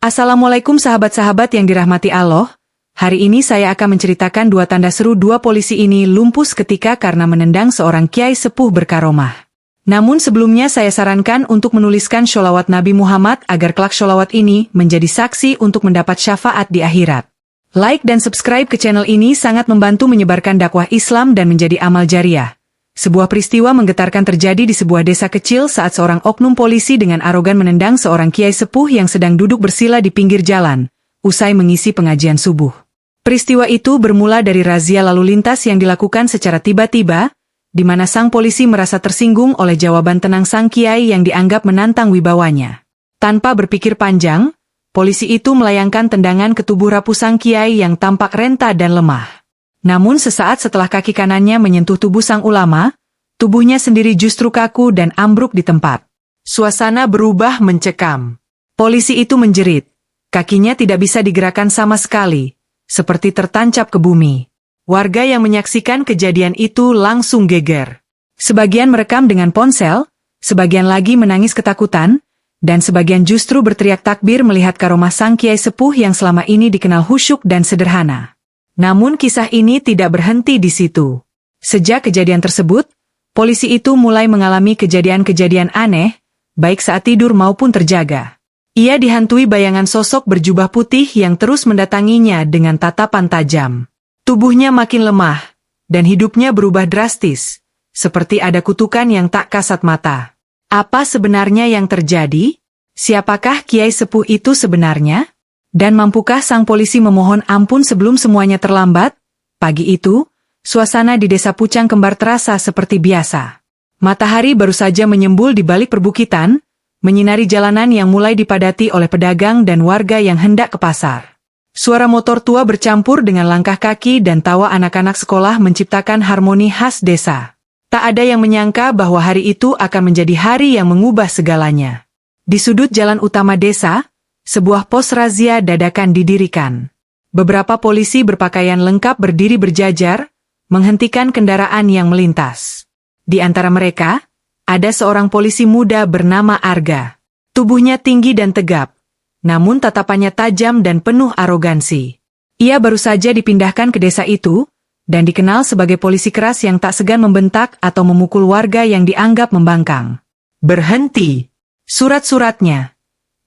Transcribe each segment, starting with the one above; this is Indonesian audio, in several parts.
Assalamualaikum sahabat-sahabat yang dirahmati Allah. Hari ini saya akan menceritakan dua tanda seru dua polisi ini lumpuh seketika karena menendang seorang kiai sepuh berkaromah. Namun sebelumnya saya sarankan untuk menuliskan sholawat Nabi Muhammad agar kelak sholawat ini menjadi saksi untuk mendapat syafaat di akhirat. Like dan subscribe ke channel ini sangat membantu menyebarkan dakwah Islam dan menjadi amal jariah. Sebuah peristiwa menggetarkan terjadi di sebuah desa kecil saat seorang oknum polisi dengan arogan menendang seorang kiai sepuh yang sedang duduk bersila di pinggir jalan, usai mengisi pengajian subuh. Peristiwa itu bermula dari razia lalu lintas yang dilakukan secara tiba-tiba, di mana sang polisi merasa tersinggung oleh jawaban tenang sang kiai yang dianggap menantang wibawanya. Tanpa berpikir panjang, polisi itu melayangkan tendangan ke tubuh rapuh sang kiai yang tampak renta dan lemah. Namun sesaat setelah kaki kanannya menyentuh tubuh sang ulama, tubuhnya sendiri justru kaku dan ambruk di tempat. Suasana berubah mencekam. Polisi itu menjerit. Kakinya tidak bisa digerakkan sama sekali, seperti tertancap ke bumi. Warga yang menyaksikan kejadian itu langsung geger. Sebagian merekam dengan ponsel, sebagian lagi menangis ketakutan, dan sebagian justru berteriak takbir melihat karomah sang kiai sepuh yang selama ini dikenal khusyuk dan sederhana. Namun kisah ini tidak berhenti di situ. Sejak kejadian tersebut, polisi itu mulai mengalami kejadian-kejadian aneh, baik saat tidur maupun terjaga. Ia dihantui bayangan sosok berjubah putih yang terus mendatanginya dengan tatapan tajam. Tubuhnya makin lemah, dan hidupnya berubah drastis, seperti ada kutukan yang tak kasat mata. Apa sebenarnya yang terjadi? Siapakah kiai sepuh itu sebenarnya? Dan mampukah sang polisi memohon ampun sebelum semuanya terlambat? Pagi itu, suasana di desa Pucang Kembar terasa seperti biasa. Matahari baru saja menyembul di balik perbukitan, menyinari jalanan yang mulai dipadati oleh pedagang dan warga yang hendak ke pasar. Suara motor tua bercampur dengan langkah kaki dan tawa anak-anak sekolah menciptakan harmoni khas desa. Tak ada yang menyangka bahwa hari itu akan menjadi hari yang mengubah segalanya. Di sudut jalan utama desa, sebuah pos razia dadakan didirikan. Beberapa polisi berpakaian lengkap berdiri berjajar, menghentikan kendaraan yang melintas. Di antara mereka, ada seorang polisi muda bernama Arga. Tubuhnya tinggi dan tegap, namun tatapannya tajam dan penuh arogansi. Ia baru saja dipindahkan ke desa itu, dan dikenal sebagai polisi keras yang tak segan membentak atau memukul warga yang dianggap membangkang. "Berhenti! Surat-suratnya!"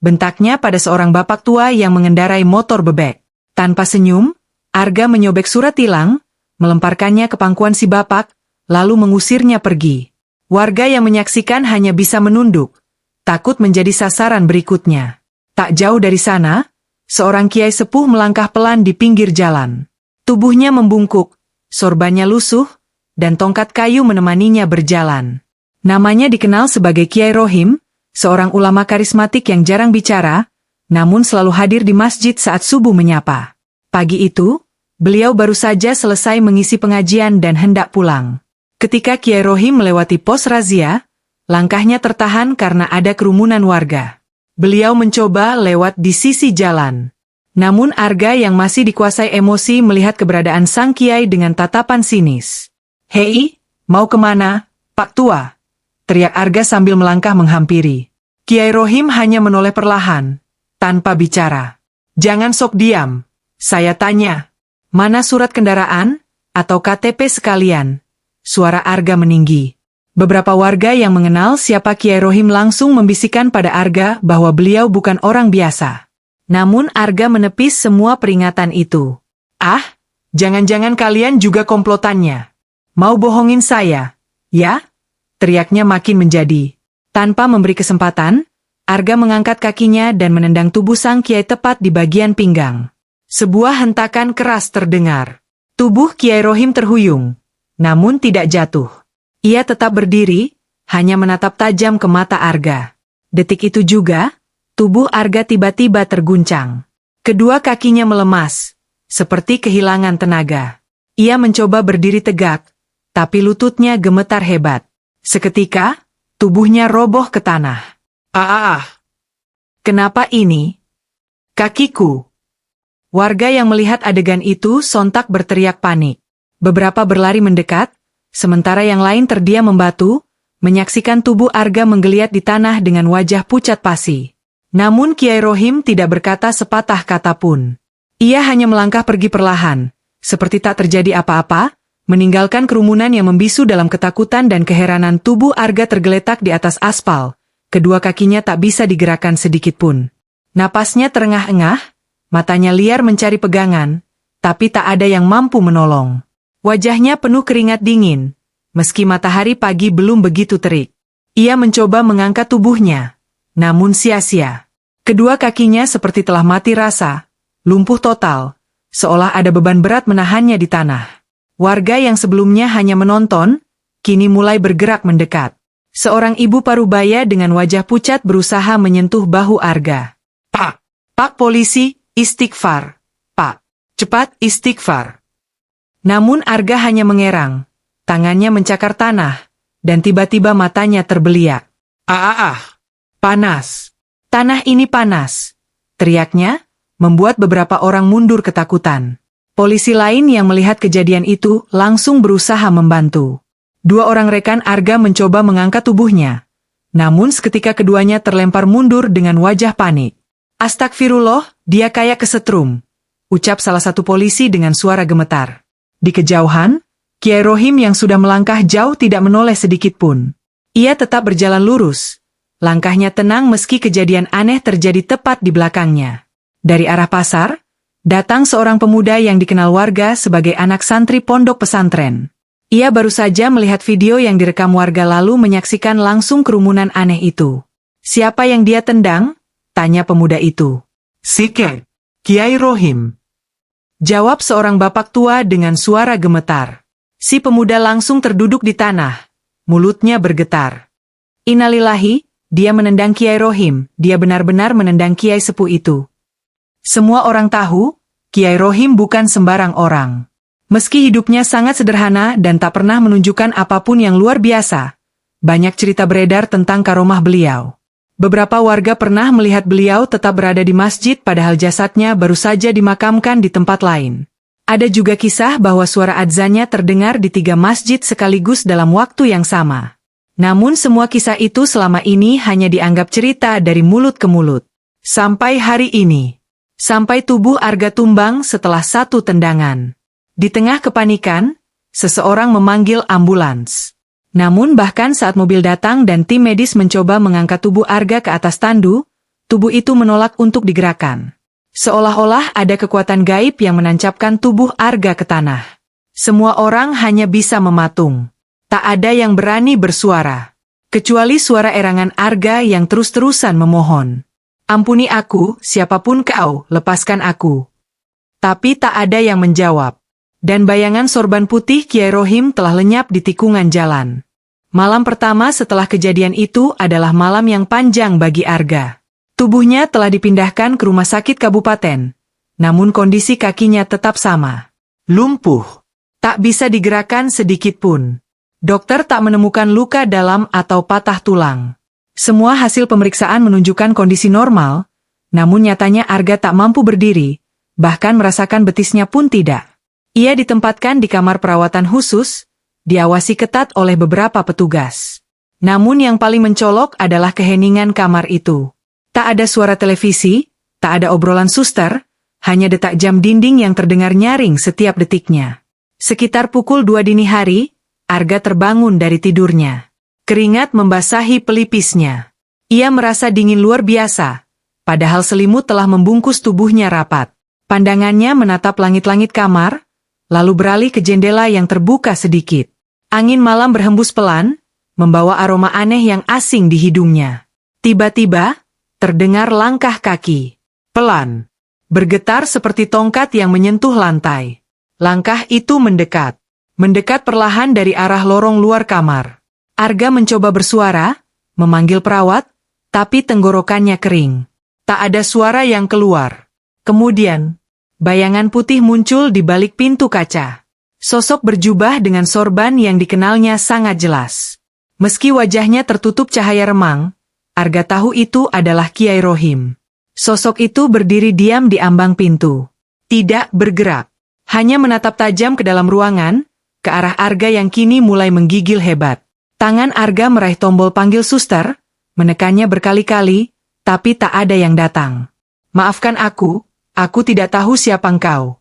bentaknya pada seorang bapak tua yang mengendarai motor bebek. Tanpa senyum, Arga menyobek surat tilang, melemparkannya ke pangkuan si bapak, lalu mengusirnya pergi. Warga yang menyaksikan hanya bisa menunduk, takut menjadi sasaran berikutnya. Tak jauh dari sana, seorang kiai sepuh melangkah pelan di pinggir jalan. Tubuhnya membungkuk, sorbannya lusuh, dan tongkat kayu menemaninya berjalan. Namanya dikenal sebagai Kiai Rohim, seorang ulama karismatik yang jarang bicara, namun selalu hadir di masjid saat subuh menyapa. Pagi itu, beliau baru saja selesai mengisi pengajian dan hendak pulang. Ketika Kiai Rohim melewati pos razia, langkahnya tertahan karena ada kerumunan warga. Beliau mencoba lewat di sisi jalan. Namun Arga yang masih dikuasai emosi melihat keberadaan sang kiai dengan tatapan sinis. "Hei, mau kemana, Pak Tua?" teriak Arga sambil melangkah menghampiri. Kiai Rohim hanya menoleh perlahan, tanpa bicara. "Jangan sok diam. Saya tanya, mana surat kendaraan, atau KTP sekalian?" Suara Arga meninggi. Beberapa warga yang mengenal siapa Kiai Rohim langsung membisikkan pada Arga bahwa beliau bukan orang biasa. Namun Arga menepis semua peringatan itu. "Ah, jangan-jangan kalian juga komplotannya. Mau bohongin saya, ya?" teriaknya makin menjadi. Tanpa memberi kesempatan, Arga mengangkat kakinya dan menendang tubuh sang kiai tepat di bagian pinggang. Sebuah hentakan keras terdengar. Tubuh Kiai Rohim terhuyung, namun tidak jatuh. Ia tetap berdiri, hanya menatap tajam ke mata Arga. Detik itu juga, tubuh Arga tiba-tiba terguncang. Kedua kakinya melemas, seperti kehilangan tenaga. Ia mencoba berdiri tegak, tapi lututnya gemetar hebat. Seketika, tubuhnya roboh ke tanah. "Ah! Kenapa ini? Kakiku!" Warga yang melihat adegan itu sontak berteriak panik. Beberapa berlari mendekat, sementara yang lain terdiam membatu, menyaksikan tubuh Arga menggeliat di tanah dengan wajah pucat pasi. Namun Kiai Rohim tidak berkata sepatah kata pun. Ia hanya melangkah pergi perlahan, seperti tak terjadi apa-apa, meninggalkan kerumunan yang membisu dalam ketakutan dan keheranan. Tubuh Arga tergeletak di atas aspal, kedua kakinya tak bisa digerakkan sedikit pun. Napasnya terengah-engah, matanya liar mencari pegangan, tapi tak ada yang mampu menolong. Wajahnya penuh keringat dingin, meski matahari pagi belum begitu terik. Ia mencoba mengangkat tubuhnya, namun sia-sia. Kedua kakinya seperti telah mati rasa, lumpuh total, seolah ada beban berat menahannya di tanah. Warga yang sebelumnya hanya menonton, kini mulai bergerak mendekat. Seorang ibu parubaya dengan wajah pucat berusaha menyentuh bahu Arga. "Pak! Pak polisi, istighfar! Pak! Cepat istighfar!" Namun Arga hanya mengerang, tangannya mencakar tanah, dan tiba-tiba matanya terbeliak. Panas! Tanah ini panas!" teriaknya, membuat beberapa orang mundur ketakutan. Polisi lain yang melihat kejadian itu langsung berusaha membantu. Dua orang rekan Arga mencoba mengangkat tubuhnya. Namun seketika keduanya terlempar mundur dengan wajah panik. "Astagfirullah, dia kayak kesetrum," ucap salah satu polisi dengan suara gemetar. Di kejauhan, Kiai Rohim yang sudah melangkah jauh tidak menoleh sedikit pun. Ia tetap berjalan lurus. Langkahnya tenang meski kejadian aneh terjadi tepat di belakangnya. Dari arah pasar, datang seorang pemuda yang dikenal warga sebagai anak santri pondok pesantren. Ia baru saja melihat video yang direkam warga lalu menyaksikan langsung kerumunan aneh itu. "Siapa yang dia tendang?" tanya pemuda itu. "Sike, Kiai Rohim," jawab seorang bapak tua dengan suara gemetar. Si pemuda langsung terduduk di tanah, mulutnya bergetar. Innalillahi, dia menendang Kiai Rohim, dia benar-benar menendang Kiai sepuh itu. Semua orang tahu, Kiai Rohim bukan sembarang orang. Meski hidupnya sangat sederhana dan tak pernah menunjukkan apapun yang luar biasa, banyak cerita beredar tentang karomah beliau. Beberapa warga pernah melihat beliau tetap berada di masjid padahal jasadnya baru saja dimakamkan di tempat lain. Ada juga kisah bahwa suara adzannya terdengar di 3 masjid sekaligus dalam waktu yang sama. Namun semua kisah itu selama ini hanya dianggap cerita dari mulut ke mulut. Sampai hari ini. Sampai tubuh Arga tumbang setelah 1 tendangan. Di tengah kepanikan, seseorang memanggil ambulans. Namun bahkan saat mobil datang dan tim medis mencoba mengangkat tubuh Arga ke atas tandu, tubuh itu menolak untuk digerakkan. Seolah-olah ada kekuatan gaib yang menancapkan tubuh Arga ke tanah. Semua orang hanya bisa mematung. Tak ada yang berani bersuara. Kecuali suara erangan Arga yang terus-terusan memohon. "Ampuni aku, siapapun kau, lepaskan aku." Tapi tak ada yang menjawab. Dan bayangan sorban putih Kiai Rohim telah lenyap di tikungan jalan. Malam pertama setelah kejadian itu adalah malam yang panjang bagi Arga. Tubuhnya telah dipindahkan ke rumah sakit kabupaten. Namun kondisi kakinya tetap sama. Lumpuh. Tak bisa digerakkan sedikit pun. Dokter tak menemukan luka dalam atau patah tulang. Semua hasil pemeriksaan menunjukkan kondisi normal, namun nyatanya Arga tak mampu berdiri, bahkan merasakan betisnya pun tidak. Ia ditempatkan di kamar perawatan khusus, diawasi ketat oleh beberapa petugas. Namun yang paling mencolok adalah keheningan kamar itu. Tak ada suara televisi, tak ada obrolan suster, hanya detak jam dinding yang terdengar nyaring setiap detiknya. Sekitar pukul 2 dini hari, Arga terbangun dari tidurnya. Keringat membasahi pelipisnya. Ia merasa dingin luar biasa, padahal selimut telah membungkus tubuhnya rapat. Pandangannya menatap langit-langit kamar, lalu beralih ke jendela yang terbuka sedikit. Angin malam berhembus pelan, membawa aroma aneh yang asing di hidungnya. Tiba-tiba, terdengar langkah kaki. Pelan. Bergetar seperti tongkat yang menyentuh lantai. Langkah itu mendekat. Mendekat perlahan dari arah lorong luar kamar. Arga mencoba bersuara, memanggil perawat, tapi tenggorokannya kering. Tak ada suara yang keluar. Kemudian, bayangan putih muncul di balik pintu kaca. Sosok berjubah dengan sorban yang dikenalnya sangat jelas. Meski wajahnya tertutup cahaya remang, Arga tahu itu adalah Kiai Rohim. Sosok itu berdiri diam di ambang pintu. Tidak bergerak. Hanya menatap tajam ke dalam ruangan, ke arah Arga yang kini mulai menggigil hebat. Tangan Arga meraih tombol panggil suster, menekannya berkali-kali, tapi tak ada yang datang. Maafkan aku tidak tahu siapa engkau.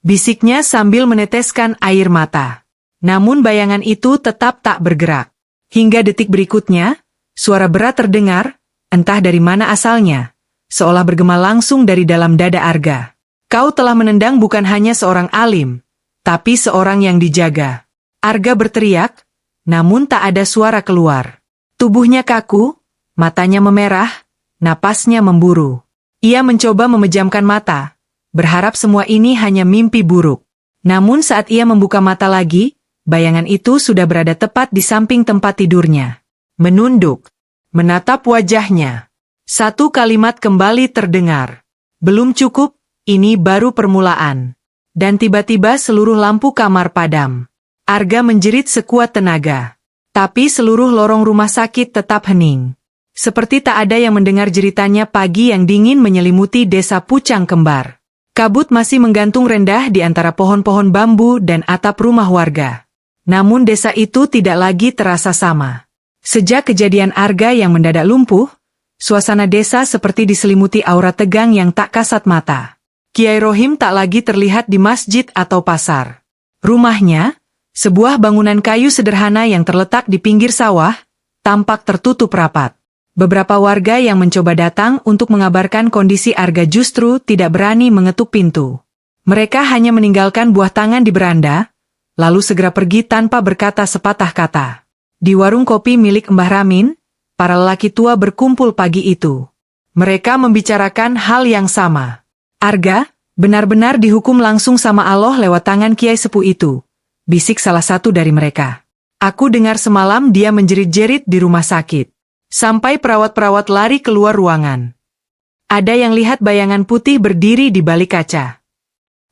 Bisiknya sambil meneteskan air mata. Namun bayangan itu tetap tak bergerak. Hingga detik berikutnya, suara berat terdengar, entah dari mana asalnya, seolah bergema langsung dari dalam dada Arga. Kau telah menendang bukan hanya seorang alim, tapi seorang yang dijaga. Arga berteriak, namun tak ada suara keluar. Tubuhnya kaku, matanya memerah, napasnya memburu. Ia mencoba memejamkan mata, berharap semua ini hanya mimpi buruk. Namun saat ia membuka mata lagi, bayangan itu sudah berada tepat di samping tempat tidurnya. Menunduk, menatap wajahnya. Satu kalimat kembali terdengar. Belum cukup, ini baru permulaan. Dan tiba-tiba seluruh lampu kamar padam. Arga menjerit sekuat tenaga. Tapi seluruh lorong rumah sakit tetap hening. Seperti tak ada yang mendengar jeritannya pagi yang dingin menyelimuti desa Pucang Kembar. Kabut masih menggantung rendah di antara pohon-pohon bambu dan atap rumah warga. Namun desa itu tidak lagi terasa sama. Sejak kejadian Arga yang mendadak lumpuh, suasana desa seperti diselimuti aura tegang yang tak kasat mata. Kiai Rohim tak lagi terlihat di masjid atau pasar. Rumahnya, sebuah bangunan kayu sederhana yang terletak di pinggir sawah, tampak tertutup rapat. Beberapa warga yang mencoba datang untuk mengabarkan kondisi Arga justru tidak berani mengetuk pintu. Mereka hanya meninggalkan buah tangan di beranda, lalu segera pergi tanpa berkata sepatah kata. Di warung kopi milik Mbah Ramin, para lelaki tua berkumpul pagi itu. Mereka membicarakan hal yang sama. Arga, benar-benar dihukum langsung sama Allah lewat tangan Kiai Sepuh itu, bisik salah satu dari mereka. Aku dengar semalam dia menjerit-jerit di rumah sakit. Sampai perawat-perawat lari keluar ruangan. Ada yang lihat bayangan putih berdiri di balik kaca.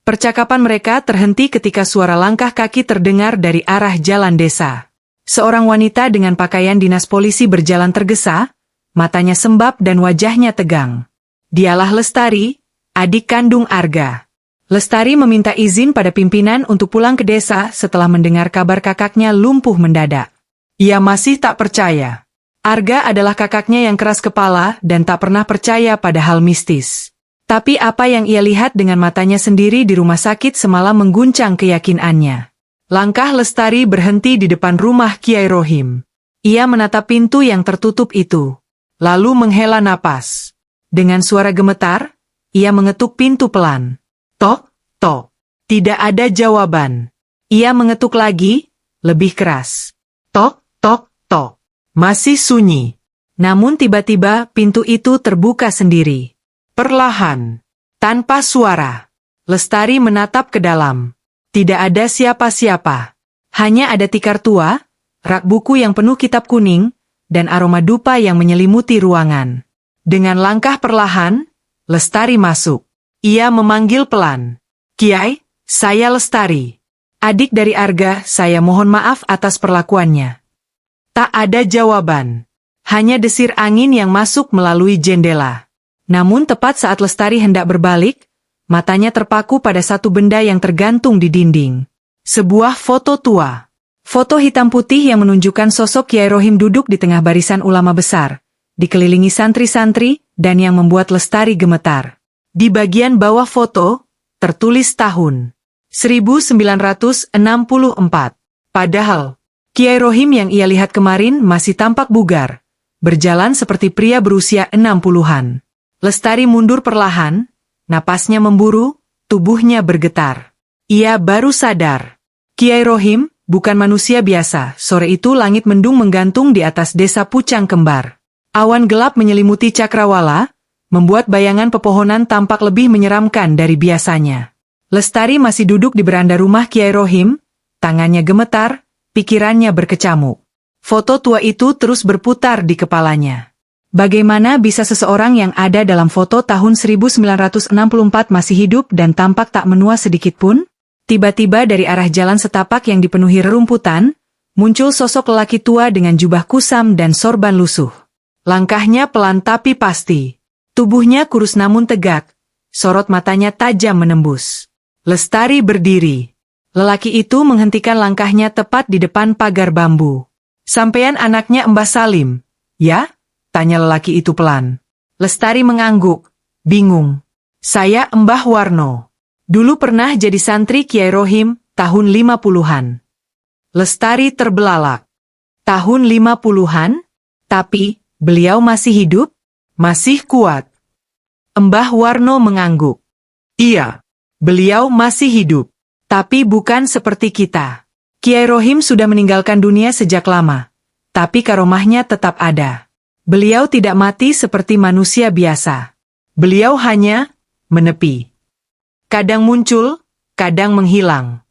Percakapan mereka terhenti ketika suara langkah kaki terdengar dari arah jalan desa. Seorang wanita dengan pakaian dinas polisi berjalan tergesa, matanya sembab dan wajahnya tegang. Dialah Lestari, adik kandung Arga. Lestari meminta izin pada pimpinan untuk pulang ke desa setelah mendengar kabar kakaknya lumpuh mendadak. Ia masih tak percaya. Arga adalah kakaknya yang keras kepala dan tak pernah percaya pada hal mistis. Tapi apa yang ia lihat dengan matanya sendiri di rumah sakit semalam mengguncang keyakinannya. Langkah Lestari berhenti di depan rumah Kiai Rohim. Ia menatap pintu yang tertutup itu, lalu menghela napas. Dengan suara gemetar, ia mengetuk pintu pelan. Tok, tok. Tidak ada jawaban. Ia mengetuk lagi, lebih keras. Tok, tok, tok. Masih sunyi. Namun tiba-tiba pintu itu terbuka sendiri. Perlahan. Tanpa suara. Lestari menatap ke dalam. Tidak ada siapa-siapa. Hanya ada tikar tua, rak buku yang penuh kitab kuning, dan aroma dupa yang menyelimuti ruangan. Dengan langkah perlahan, Lestari masuk. Ia memanggil pelan. Kiai, saya Lestari. Adik dari Arga, saya mohon maaf atas perlakuannya. Tak ada jawaban. Hanya desir angin yang masuk melalui jendela. Namun tepat saat Lestari hendak berbalik, matanya terpaku pada satu benda yang tergantung di dinding. Sebuah foto tua. Foto hitam putih yang menunjukkan sosok Kiai Rohim duduk di tengah barisan ulama besar, dikelilingi santri-santri, dan yang membuat Lestari gemetar. Di bagian bawah foto, tertulis tahun 1964. Padahal, Kiai Rohim yang ia lihat kemarin masih tampak bugar, berjalan seperti pria berusia 60-an. Lestari mundur perlahan, napasnya memburu, tubuhnya bergetar. Ia baru sadar. Kiai Rohim, bukan manusia biasa. Sore itu langit mendung menggantung di atas desa Pucang Kembar. Awan gelap menyelimuti cakrawala, membuat bayangan pepohonan tampak lebih menyeramkan dari biasanya. Lestari masih duduk di beranda rumah Kiai Rohim, tangannya gemetar, pikirannya berkecamuk. Foto tua itu terus berputar di kepalanya. Bagaimana bisa seseorang yang ada dalam foto tahun 1964 masih hidup dan tampak tak menua sedikitpun? Tiba-tiba dari arah jalan setapak yang dipenuhi rerumputan, muncul sosok lelaki tua dengan jubah kusam dan sorban lusuh. Langkahnya pelan tapi pasti. Tubuhnya kurus namun tegak, sorot matanya tajam menembus. Lestari berdiri. Lelaki itu menghentikan langkahnya tepat di depan pagar bambu. Sampean anaknya Mbah Salim, ya? Tanya lelaki itu pelan. Lestari mengangguk, bingung. Saya Mbah Warno. Dulu pernah jadi santri Kiai Rohim, tahun 50-an. Lestari terbelalak. Tahun 50-an? Tapi, beliau masih hidup? Masih kuat? Mbah Warno mengangguk. Iya, beliau masih hidup. Tapi bukan seperti kita. Kiai Rohim sudah meninggalkan dunia sejak lama. Tapi karomahnya tetap ada. Beliau tidak mati seperti manusia biasa. Beliau hanya menepi. Kadang muncul, kadang menghilang.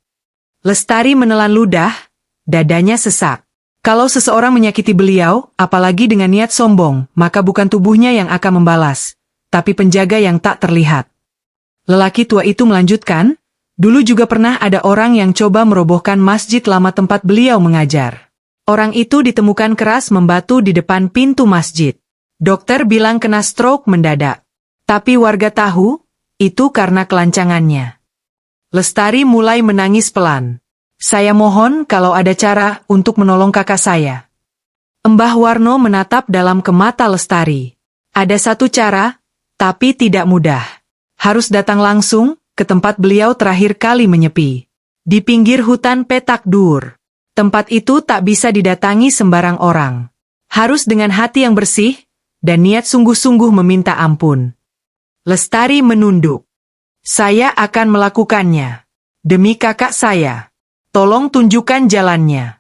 Lestari menelan ludah, dadanya sesak. Kalau seseorang menyakiti beliau, apalagi dengan niat sombong, maka bukan tubuhnya yang akan membalas, tapi penjaga yang tak terlihat. Lelaki tua itu melanjutkan, dulu juga pernah ada orang yang coba merobohkan masjid lama tempat beliau mengajar. Orang itu ditemukan keras membatu di depan pintu masjid. Dokter bilang kena stroke mendadak. Tapi warga tahu, itu karena kelancangannya. Lestari mulai menangis pelan. Saya mohon kalau ada cara untuk menolong kakak saya. Mbah Warno menatap dalam ke mata Lestari. Ada satu cara, tapi tidak mudah. Harus datang langsung ke tempat beliau terakhir kali menyepi. Di pinggir hutan Petak Dur. Tempat itu tak bisa didatangi sembarang orang. Harus dengan hati yang bersih, dan niat sungguh-sungguh meminta ampun. Lestari menunduk. Saya akan melakukannya. Demi kakak saya. Tolong tunjukkan jalannya.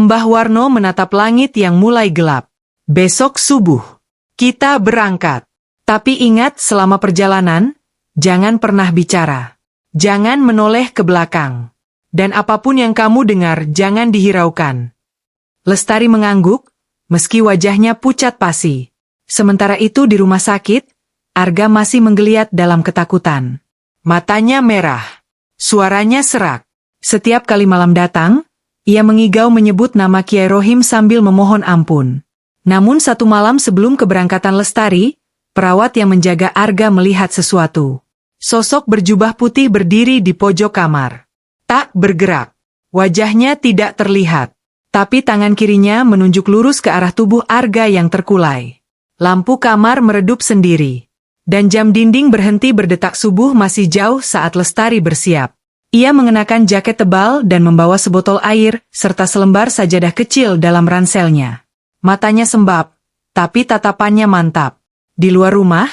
Mbah Warno menatap langit yang mulai gelap. Besok subuh, kita berangkat. Tapi ingat selama perjalanan, jangan pernah bicara. Jangan menoleh ke belakang. Dan apapun yang kamu dengar, jangan dihiraukan. Lestari mengangguk, meski wajahnya pucat pasi. Sementara itu di rumah sakit, Arga masih menggeliat dalam ketakutan. Matanya merah. Suaranya serak. Setiap kali malam datang, ia mengigau menyebut nama Kiai Rohim sambil memohon ampun. Namun satu malam sebelum keberangkatan Lestari, perawat yang menjaga Arga melihat sesuatu. Sosok berjubah putih berdiri di pojok kamar. Tak bergerak. Wajahnya tidak terlihat. Tapi tangan kirinya menunjuk lurus ke arah tubuh Arga yang terkulai. Lampu kamar meredup sendiri. Dan jam dinding berhenti berdetak. Subuh masih jauh saat Lestari bersiap. Ia mengenakan jaket tebal dan membawa sebotol air, serta selembar sajadah kecil dalam ranselnya. Matanya sembab, tapi tatapannya mantap. Di luar rumah,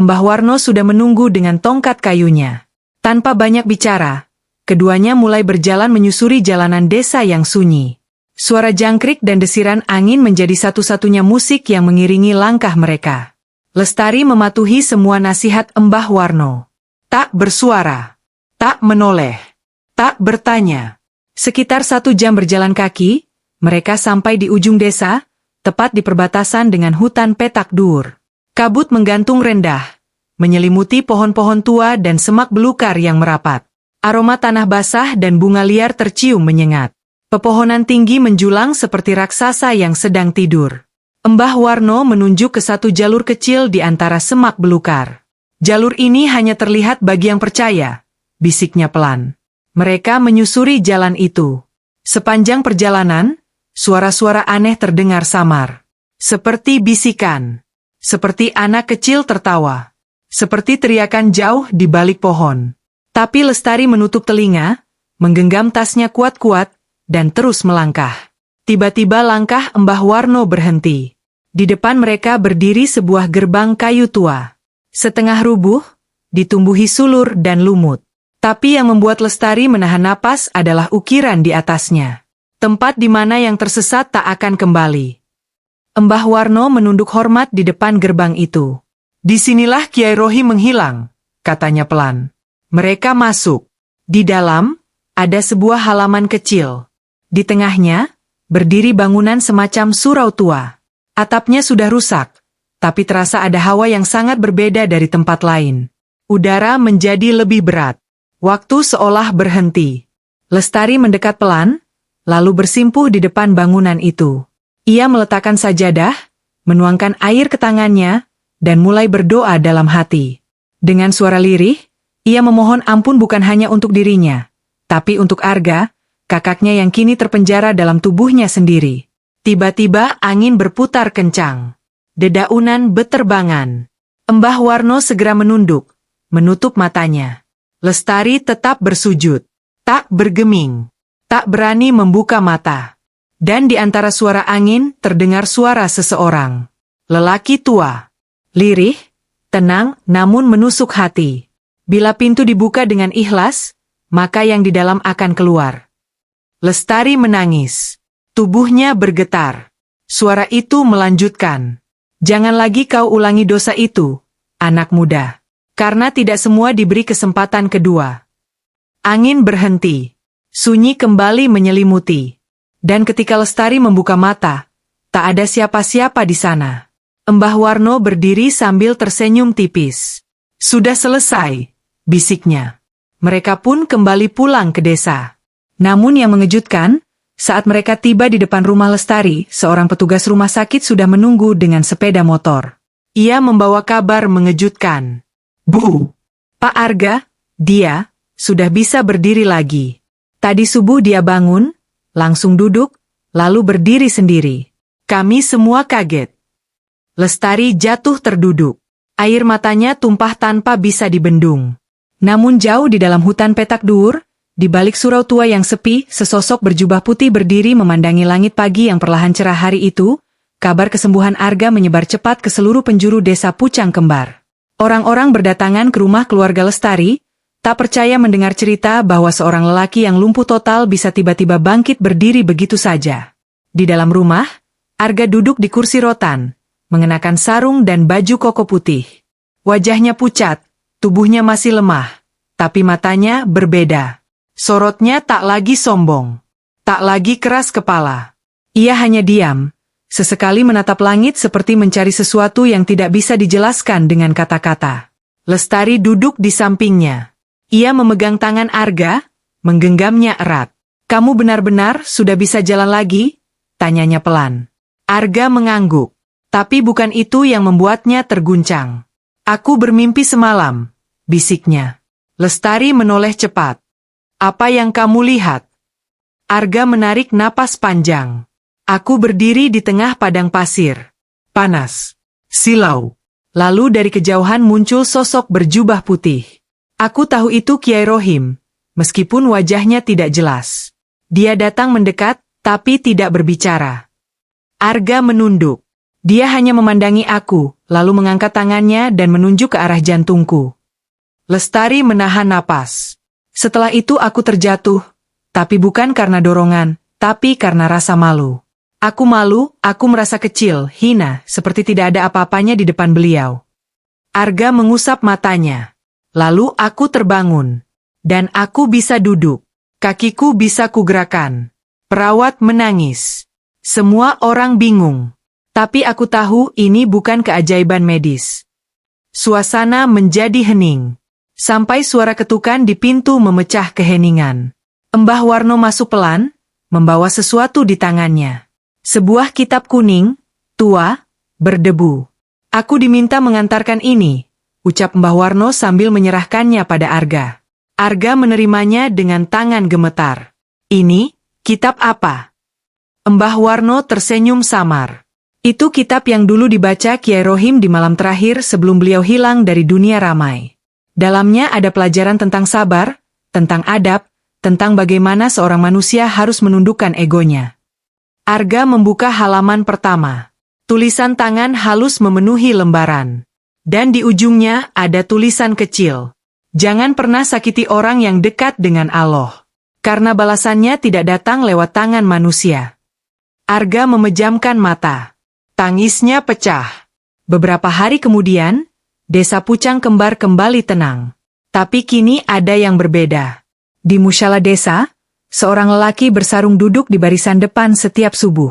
Mbah Warno sudah menunggu dengan tongkat kayunya. Tanpa banyak bicara, keduanya mulai berjalan menyusuri jalanan desa yang sunyi. Suara jangkrik dan desiran angin menjadi satu-satunya musik yang mengiringi langkah mereka. Lestari mematuhi semua nasihat Mbah Warno. Tak bersuara. Tak menoleh. Tak bertanya. Sekitar 1 jam berjalan kaki, mereka sampai di ujung desa, tepat di perbatasan dengan hutan Petak Dur. Kabut menggantung rendah, menyelimuti pohon-pohon tua dan semak belukar yang merapat. Aroma tanah basah dan bunga liar tercium menyengat. Pepohonan tinggi menjulang seperti raksasa yang sedang tidur. Mbah Warno menunjuk ke satu jalur kecil di antara semak belukar. Jalur ini hanya terlihat bagi yang percaya. Bisiknya pelan. Mereka menyusuri jalan itu. Sepanjang perjalanan, suara-suara aneh terdengar samar. Seperti bisikan. Seperti anak kecil tertawa. Seperti teriakan jauh di balik pohon. Tapi Lestari menutup telinga, menggenggam tasnya kuat-kuat, dan terus melangkah. Tiba-tiba langkah Mbah Warno berhenti. Di depan mereka berdiri sebuah gerbang kayu tua. Setengah rubuh, ditumbuhi sulur dan lumut. Tapi yang membuat Lestari menahan napas adalah ukiran di atasnya. Tempat di mana yang tersesat tak akan kembali. Mbah Warno menunduk hormat di depan gerbang itu. Disinilah Kiai Rohim menghilang, katanya pelan. Mereka masuk. Di dalam, ada sebuah halaman kecil. Di tengahnya, berdiri bangunan semacam surau tua. Atapnya sudah rusak, tapi terasa ada hawa yang sangat berbeda dari tempat lain. Udara menjadi lebih berat. Waktu seolah berhenti. Lestari mendekat pelan, lalu bersimpuh di depan bangunan itu. Ia meletakkan sajadah, menuangkan air ke tangannya, dan mulai berdoa dalam hati. Dengan suara lirih, ia memohon ampun bukan hanya untuk dirinya, tapi untuk Arga, kakaknya yang kini terpenjara dalam tubuhnya sendiri. Tiba-tiba angin berputar kencang. dedaunan beterbangan. Mbah Warno segera menunduk, menutup matanya. Lestari tetap bersujud, tak bergeming, tak berani membuka mata. Dan di antara suara angin terdengar suara seseorang. Lelaki tua, lirih, tenang namun menusuk hati. Bila pintu dibuka dengan ikhlas, maka yang di dalam akan keluar. Lestari menangis. Tubuhnya bergetar. Suara itu melanjutkan. Jangan lagi kau ulangi dosa itu, anak muda. Karena tidak semua diberi kesempatan kedua. Angin berhenti. Sunyi kembali menyelimuti. Dan ketika Lestari membuka mata, tak ada siapa-siapa di sana. Mbah Warno berdiri sambil tersenyum tipis. Sudah selesai, bisiknya. Mereka pun kembali pulang ke desa. Namun yang mengejutkan, saat mereka tiba di depan rumah Lestari, seorang petugas rumah sakit sudah menunggu dengan sepeda motor. Ia membawa kabar mengejutkan. Bu, Pak Arga, dia sudah bisa berdiri lagi. Tadi subuh dia bangun, langsung duduk, lalu berdiri sendiri. Kami semua kaget. Lestari jatuh terduduk. Air matanya tumpah tanpa bisa dibendung. Namun jauh di dalam hutan petak dur, di balik surau tua yang sepi, sesosok berjubah putih berdiri memandangi langit pagi yang perlahan cerah hari itu. Kabar kesembuhan Arga menyebar cepat ke seluruh penjuru desa Pucang Kembar. Orang-orang berdatangan ke rumah keluarga Lestari, tak percaya mendengar cerita bahwa seorang lelaki yang lumpuh total bisa tiba-tiba bangkit berdiri begitu saja. Di dalam rumah, Arga duduk di kursi rotan, mengenakan sarung dan baju koko putih. Wajahnya pucat, tubuhnya masih lemah, tapi matanya berbeda. Sorotnya tak lagi sombong, tak lagi keras kepala. Ia hanya diam, sesekali menatap langit seperti mencari sesuatu yang tidak bisa dijelaskan dengan kata-kata. Lestari duduk di sampingnya. Ia memegang tangan Arga, menggenggamnya erat. "Kamu benar-benar sudah bisa jalan lagi?" tanyanya pelan. Arga mengangguk, tapi bukan itu yang membuatnya terguncang. "Aku bermimpi semalam," bisiknya. Lestari menoleh cepat. "Apa yang kamu lihat?" Arga menarik napas panjang. "Aku berdiri di tengah padang pasir. Panas. Silau. Lalu dari kejauhan muncul sosok berjubah putih. Aku tahu itu Kiai Rohim, meskipun wajahnya tidak jelas. Dia datang mendekat, tapi tidak berbicara." Arga menunduk. Dia hanya memandangi aku, lalu mengangkat tangannya dan menunjuk ke arah jantungku. Lestari menahan napas. "Setelah itu aku terjatuh, tapi bukan karena dorongan, tapi karena rasa malu. Aku malu, aku merasa kecil, hina, seperti tidak ada apa-apanya di depan beliau." Arga mengusap matanya. "Lalu aku terbangun. Dan aku bisa duduk. Kakiku bisa kugerakkan." Perawat menangis. Semua orang bingung. Tapi aku tahu ini bukan keajaiban medis. Suasana menjadi hening. Sampai suara ketukan di pintu memecah keheningan. Mbah Warno masuk pelan, membawa sesuatu di tangannya. Sebuah kitab kuning, tua, berdebu. "Aku diminta mengantarkan ini," ucap Mbah Warno sambil menyerahkannya pada Arga. Arga menerimanya dengan tangan gemetar. "Ini, kitab apa?" Mbah Warno tersenyum samar. "Itu kitab yang dulu dibaca Kiai Rohim di malam terakhir sebelum beliau hilang dari dunia ramai. Dalamnya ada pelajaran tentang sabar, tentang adab, tentang bagaimana seorang manusia harus menundukkan egonya." Arga membuka halaman pertama. Tulisan tangan halus memenuhi lembaran. Dan di ujungnya ada tulisan kecil. "Jangan pernah sakiti orang yang dekat dengan Allah. Karena balasannya tidak datang lewat tangan manusia." Arga memejamkan mata. Tangisnya pecah. Beberapa hari kemudian, desa Pucang Kembar kembali tenang. Tapi kini ada yang berbeda. Di musyala desa, seorang lelaki bersarung duduk di barisan depan setiap subuh.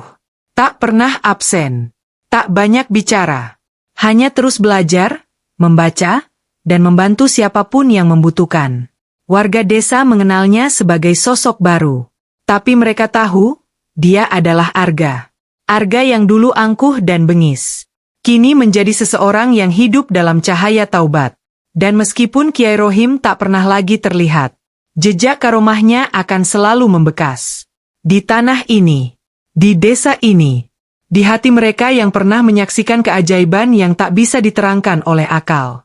Tak pernah absen. Tak banyak bicara. Hanya terus belajar, membaca, dan membantu siapapun yang membutuhkan. Warga desa mengenalnya sebagai sosok baru. Tapi mereka tahu, dia adalah Arga. Arga yang dulu angkuh dan bengis. Kini menjadi seseorang yang hidup dalam cahaya taubat. Dan meskipun Kiai Rohim tak pernah lagi terlihat, jejak karomahnya akan selalu membekas. Di tanah ini, di desa ini, Di hati mereka yang pernah menyaksikan keajaiban yang tak bisa diterangkan oleh akal.